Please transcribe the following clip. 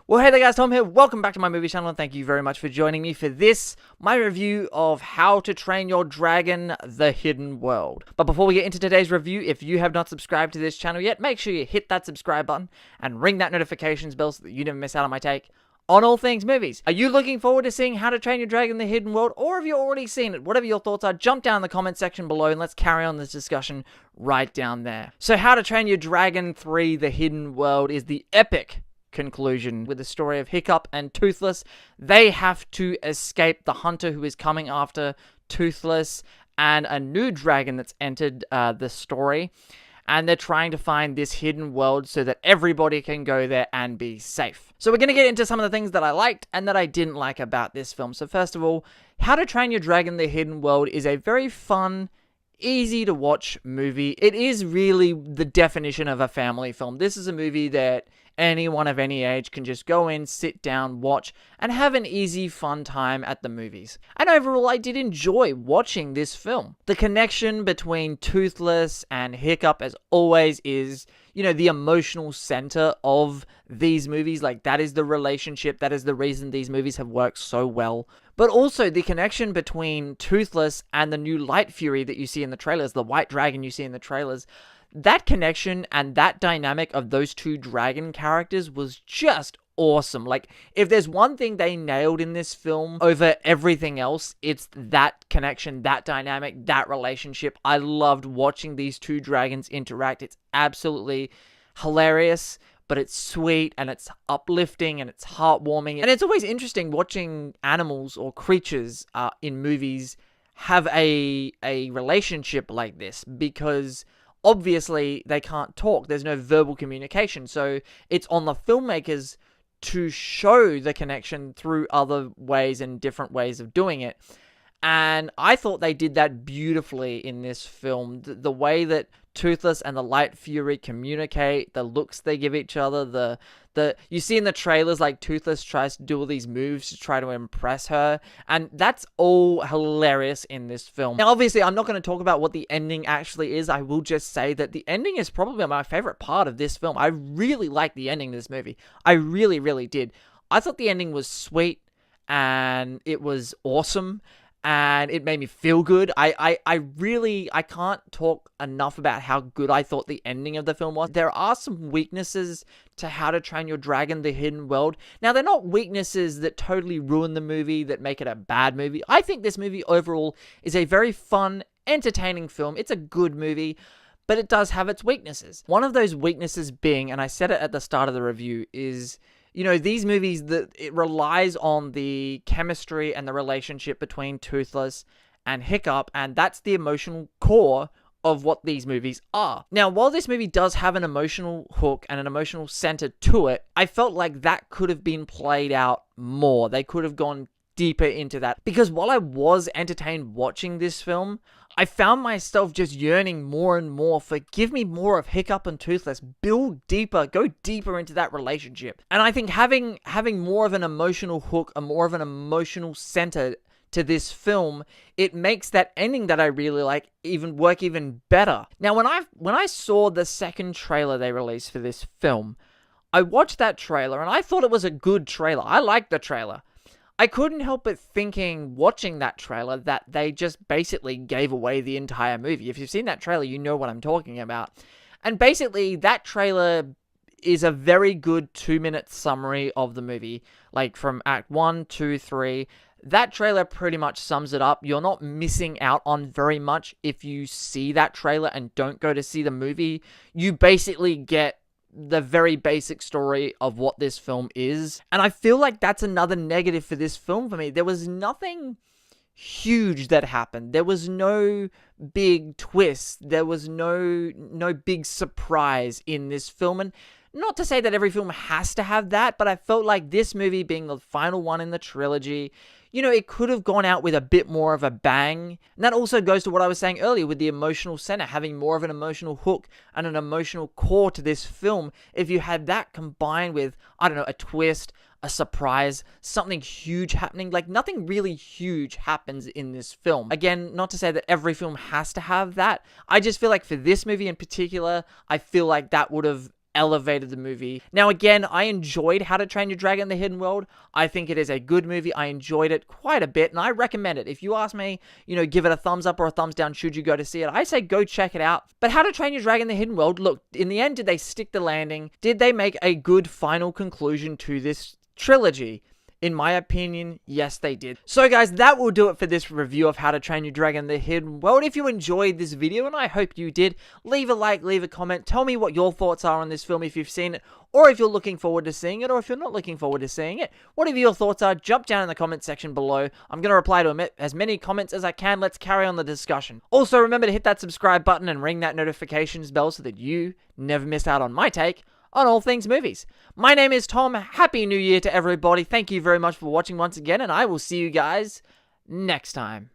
Well, hey there guys, Tom here. Welcome back to my movie channel and thank you very much for joining me for this, my review of How to Train Your Dragon: The Hidden World. But before we get into today's review, if you have not subscribed to this channel yet, make sure you hit that subscribe button and ring that notifications bell so that you never miss out on my take on all things movies. Are you looking forward to seeing How to Train Your Dragon: The Hidden World, or have you already seen it? Whatever your thoughts are, jump down in the comment section below and let's carry on this discussion right down there. So How to Train Your Dragon 3: The Hidden World is the epic conclusion with the story of Hiccup and Toothless. They have to escape the hunter who is coming after Toothless and a new dragon that's entered the story. And they're trying to find this hidden world so that everybody can go there and be safe. So we're going to get into some of the things that I liked and that I didn't like about this film. So first of all, How to Train Your Dragon: The Hidden World is a very fun, easy to watch movie. It is really the definition of a family film. This is a movie that anyone of any age can just go in, sit down, watch, and have an easy, fun time at the movies. And overall, I did enjoy watching this film. The connection between Toothless and Hiccup, as always, is, the emotional center of these movies. Like, that is the relationship. That is the reason these movies have worked so well. But also the connection between Toothless and the new Light Fury that you see in the trailers, the white dragon you see in the trailers. That connection and that dynamic of those two dragon characters was just awesome. Like, if there's one thing they nailed in this film over everything else, it's that connection, that dynamic, that relationship. I loved watching these two dragons interact. It's absolutely hilarious, but it's sweet and it's uplifting and it's heartwarming. And it's always interesting watching animals or creatures in movies have a relationship like this, because obviously they can't talk. There's no verbal communication. So it's on the filmmakers to show the connection through other ways and different ways of doing it. And I thought they did that beautifully in this film. The way that Toothless and the Light Fury communicate, the looks they give each other, you see in the trailers, like, Toothless tries to do all these moves to try to impress her, and that's all hilarious in this film. Now, obviously, I'm not going to talk about what the ending actually is. I will just say that the ending is probably my favorite part of this film. I really like the ending of this movie. I really, really did. I thought the ending was sweet, and it was awesome, and it made me feel good. I can't talk enough about how good I thought the ending of the film was. There are some weaknesses to How to Train Your Dragon: The Hidden World. Now, they're not weaknesses that totally ruin the movie, that make it a bad movie. I think this movie overall is a very fun, entertaining film. It's a good movie, but it does have its weaknesses. One of those weaknesses being, and I said it at the start of the review, is these movies, it relies on the chemistry and the relationship between Toothless and Hiccup, and that's the emotional core of what these movies are. Now, while this movie does have an emotional hook and an emotional center to it, I felt like that could have been played out more. They could have gone deeper into that, because while I was entertained watching this film, I found myself just yearning more and more for, give me more of Hiccup and Toothless, build deeper, go deeper into that relationship. And I think having more of an emotional hook, a more of an emotional center to this film, it makes that ending that I really like work even better. Now, when I saw the second trailer they released for this film, I watched that trailer and I thought it was a good trailer. I liked the trailer. I couldn't help but thinking, watching that trailer, that they just basically gave away the entire movie. If you've seen that trailer, you know what I'm talking about. And basically, that trailer is a very good 2-minute summary of the movie, like from Act 1, 2, 3. That trailer pretty much sums it up. You're not missing out on very much if you see that trailer and don't go to see the movie. You basically get the very basic story of what this film is. And I feel like that's another negative for this film for me. There was nothing huge that happened. There was no big twist. There was no big surprise in this film. And not to say that every film has to have that, but I felt like this movie, being the final one in the trilogy, it could have gone out with a bit more of a bang. And that also goes to what I was saying earlier with the emotional center, having more of an emotional hook and an emotional core to this film. If you had that combined with, I don't know, a twist, a surprise, something huge happening, like nothing really huge happens in this film. Again, not to say that every film has to have that. I just feel like for this movie in particular, I feel like that would have elevated the movie. Now again, I enjoyed How to Train Your Dragon: The Hidden World. I think it is a good movie. I enjoyed it quite a bit, and I recommend it. If you ask me, give it a thumbs up or a thumbs down should you go to see it, I say go check it out. But How to Train Your Dragon: The Hidden World, look, in the end, did they stick the landing? Did they make a good final conclusion to this trilogy? In my opinion, yes, they did. So guys, that will do it for this review of How to Train Your Dragon: The Hidden World. If you enjoyed this video, and I hope you did, leave a like, leave a comment, tell me what your thoughts are on this film if you've seen it, or if you're looking forward to seeing it, or if you're not looking forward to seeing it. Whatever your thoughts are, jump down in the comment section below. I'm going to reply to as many comments as I can. Let's carry on the discussion. Also, remember to hit that subscribe button and ring that notifications bell so that you never miss out on my take on all things movies. My name is Tom. Happy New Year to everybody. Thank you very much for watching once again, and I will see you guys next time.